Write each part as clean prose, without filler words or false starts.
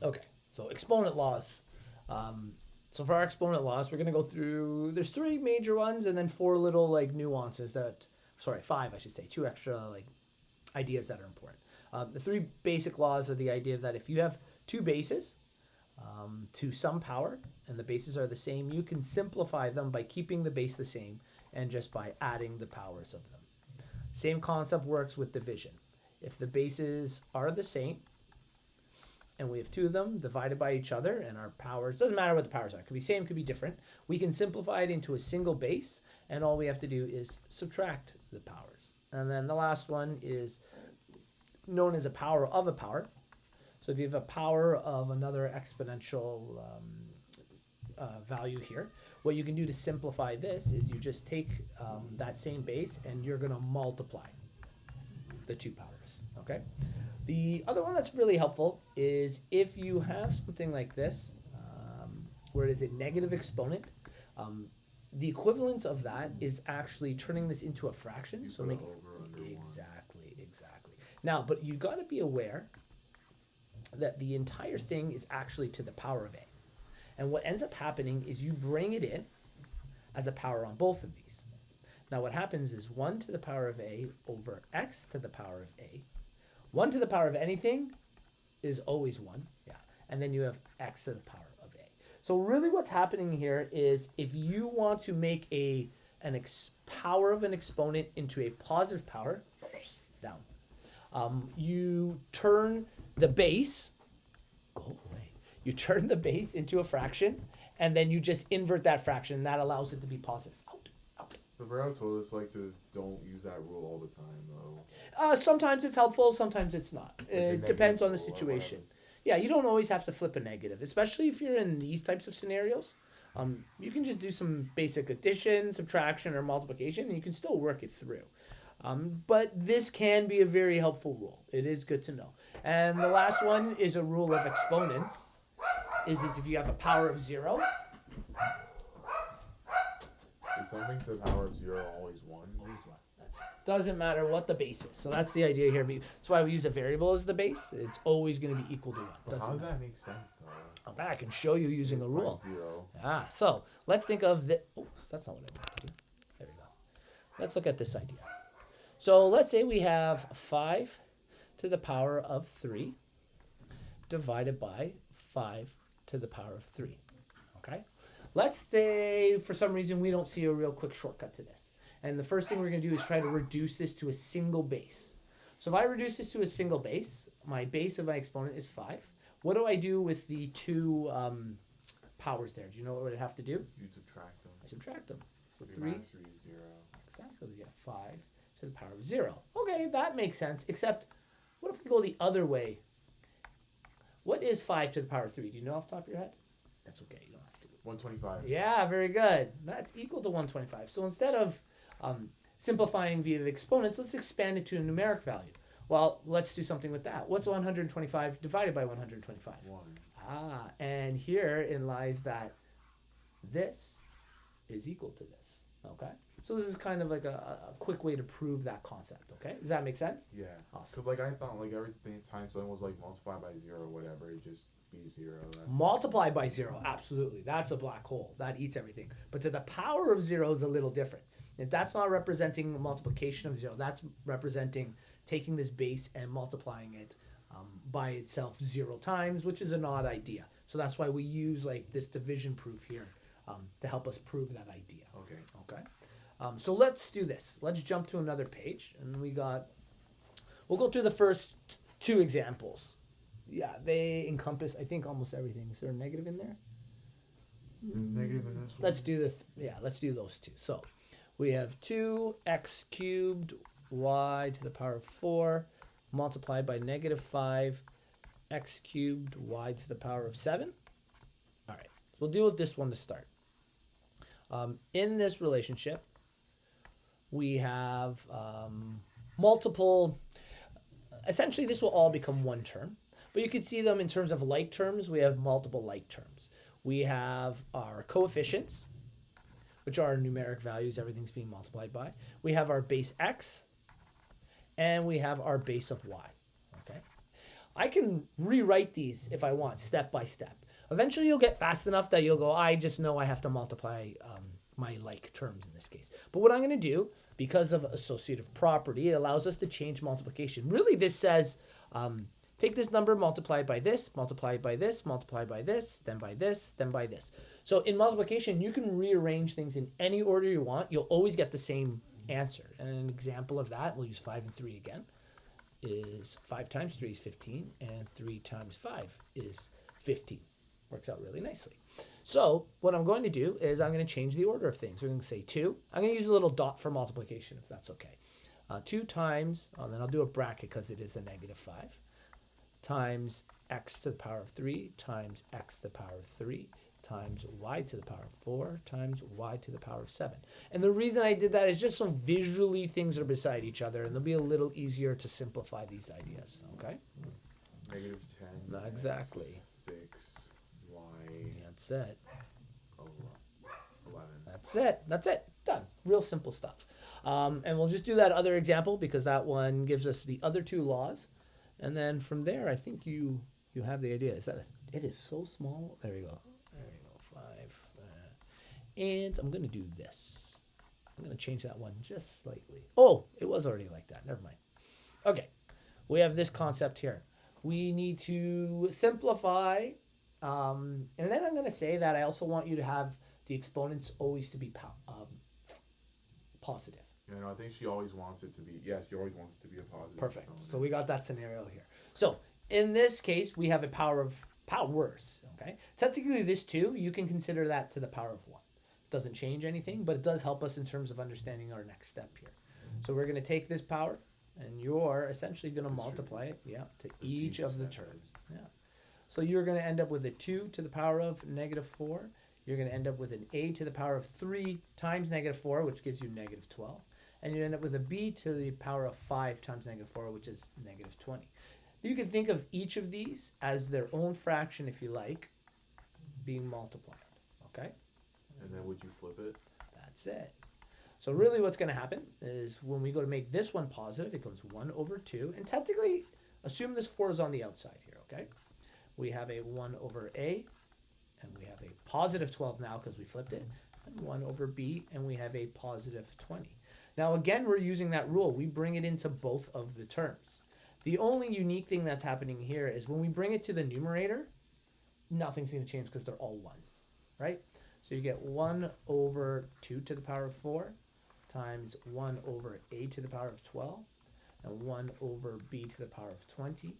Okay, so exponent laws. So for our exponent laws, we're gonna go through. There's three major ones, and then four little like nuances that. Sorry, five I should say. Two extra like ideas that are important. The three basic laws are the idea that if you have two bases to some power and the bases are the same, you can simplify them by keeping the base the same and just by adding the powers of them. Same concept works with division. If the bases are the same and we have two of them divided by each other and our powers, doesn't matter what the powers are, it could be same, could be different, we can simplify it into a single base and all we have to do is subtract the powers. And then the last one is known as a power of a power. So if you have a power of another exponential value here, what you can do to simplify this is you just take that same base and you're going to multiply the two powers. Okay. The other one that's really helpful is if you have something like this, where it is a negative exponent, the equivalent of that is actually turning this into a fraction. So make exactly. Now, but you got to be aware that the entire thing is actually to the power of a. And what ends up happening is you bring it in as a power on both of these. Now what happens is 1 to the power of a over x to the power of a. 1 to the power of anything is always 1. Yeah. And then you have x to the power of a. So really what's happening here is if you want to make power of an exponent into a positive power, down, you turn the base, you turn the base into a fraction, and then you just invert that fraction, and that allows it to be positive. Out. The Barrow told us to don't use that rule all the time though. Sometimes it's helpful, sometimes it's not. It depends on the situation. Yeah, you don't always have to flip a negative, especially if you're in these types of scenarios. You can just do some basic addition, subtraction, or multiplication, and you can still work it through. But this can be a very helpful rule. It is good to know. And the last one is a rule of exponents. Is if you have a power of 0. Is something to the power of 0 always 1? Always 1. Doesn't matter what the base is. So that's the idea here. That's why we use a variable as the base. It's always going to be equal to 1. But how does that make sense though? I can show you using a rule. 0. So let's think of the. Oh, that's not what I want to do. There we go. Let's look at this idea. So let's say we have 5 to the power of 3 divided by 5 to the power of 3. Okay? Let's say for some reason we don't see a real quick shortcut to this. And the first thing we're going to do is try to reduce this to a single base. So if I reduce this to a single base, my base of my exponent is 5. What do I do with the two powers there? Do you know what I would have to do? You subtract them. I subtract them. So 3 minus 3 is 0. Exactly. We get 5 to the power of 0. Okay, that makes sense. Except, what if we go the other way? What is 5 to the power of 3? Do you know off the top of your head? That's okay. You don't have to. 125. Yeah, very good. That's equal to 125. So instead of simplifying via the exponents, let's expand it to a numeric value. Well, let's do something with that. What's 125 divided by 125? 1. And herein lies that this is equal to this. Okay? So this is kind of like a quick way to prove that concept. Okay? Does that make sense? Yeah. Awesome. Because I thought every time something was multiplied by 0 or whatever, it just be 0. Multiplied by 0, absolutely. That's a black hole. That eats everything. But to the power of 0 is a little different. And that's not representing multiplication of 0. That's representing taking this base and multiplying it by itself 0 times, which is an odd idea. So that's why we use this division proof here to help us prove that idea. Okay. So let's do this. Let's jump to another page. And we'll go through the first two examples. Yeah, they encompass, I think, almost everything. Is there a negative in there? There's a negative in this one. Let's do those two. So we have 2x cubed y to the power of 4 multiplied by negative 5 x cubed y to the power of 7. All right, so we'll deal with this one to start. In this relationship, we have multiple, essentially this will all become one term, but you can see them in terms of like terms. We have multiple like terms. We have our coefficients, which are numeric values, everything's being multiplied by. We have our base x, and we have our base of y. Okay. I can rewrite these if I want, step by step. Eventually, you'll get fast enough that you'll go, I just know I have to multiply my like terms in this case. But what I'm going to do, because of associative property, it allows us to change multiplication. Really, this says, take this number, multiply by this, multiply by this, multiply by this, then by this, then by this. So in multiplication, you can rearrange things in any order you want. You'll always get the same answer. And an example of that, we'll use 5 and 3 again, is 5 times 3 is 15, and 3 times 5 is 15. Works out really nicely. So what I'm going to do is I'm going to change the order of things. We're going to say 2. I'm going to use a little dot for multiplication, if that's okay. 2 times, then I'll do a bracket because it is a negative 5, times x to the power of 3 times x to the power of 3 times y to the power of 4 times y to the power of 7. And the reason I did that is just so visually things are beside each other, and they'll be a little easier to simplify these ideas, okay? Negative 10. Not exactly. 6, y. That's it. 11. That's it. Done. Real simple stuff. And we'll just do that other example because that one gives us the other two laws. And then from there, I think you have the idea. It is so small. There you go. 5. And I'm going to do this. I'm going to change that one just slightly. Oh, it was already like that. Never mind. Okay. We have this concept here. We need to simplify. And then I'm going to say that I also want you to have the exponents always to be positive. Yeah, no, I think she always wants it to be. Yeah, she always wants it to be a positive. Perfect. So we got that scenario here. So in this case, we have a power of powers. Okay. Technically, this 2, you can consider that to the power of 1. It doesn't change anything, but it does help us in terms of understanding our next step here. So we're going to take this power, and you're essentially going to multiply it, to each of the terms. Yeah. So you're going to end up with a 2 to the power of negative 4. You're going to end up with an a to the power of 3 times negative 4, which gives you negative 12. And you end up with a b to the power of 5 times negative 4, which is negative 20. You can think of each of these as their own fraction, if you like, being multiplied. Okay? And then would you flip it? That's it. So really what's going to happen is when we go to make this one positive, it becomes 1 over 2. And technically, assume this 4 is on the outside here, okay? We have a 1 over a, and we have a positive 12 now because we flipped it, and 1 over b, and we have a positive 20. Now again, we're using that rule. We bring it into both of the terms. The only unique thing that's happening here is when we bring it to the numerator, nothing's going to change because they're all 1s, right? So you get 1 over 2 to the power of 4 times 1 over a to the power of 12 and 1 over b to the power of 20.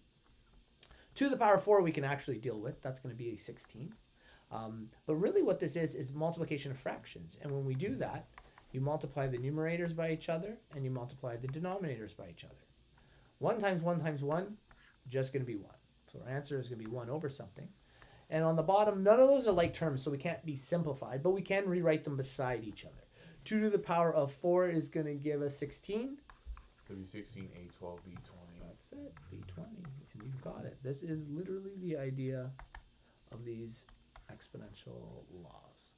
2 to the power of 4 we can actually deal with. That's going to be a 16. But really what this is multiplication of fractions. And when we do that, you multiply the numerators by each other and you multiply the denominators by each other. 1 times 1 times 1, just going to be 1. So our answer is going to be 1 over something. And on the bottom, none of those are like terms, so we can't be simplified, but we can rewrite them beside each other. 2 to the power of 4 is going to give us 16. So be 16, A12, B20. That's it, B20, and you've got it. This is literally the idea of these exponential laws.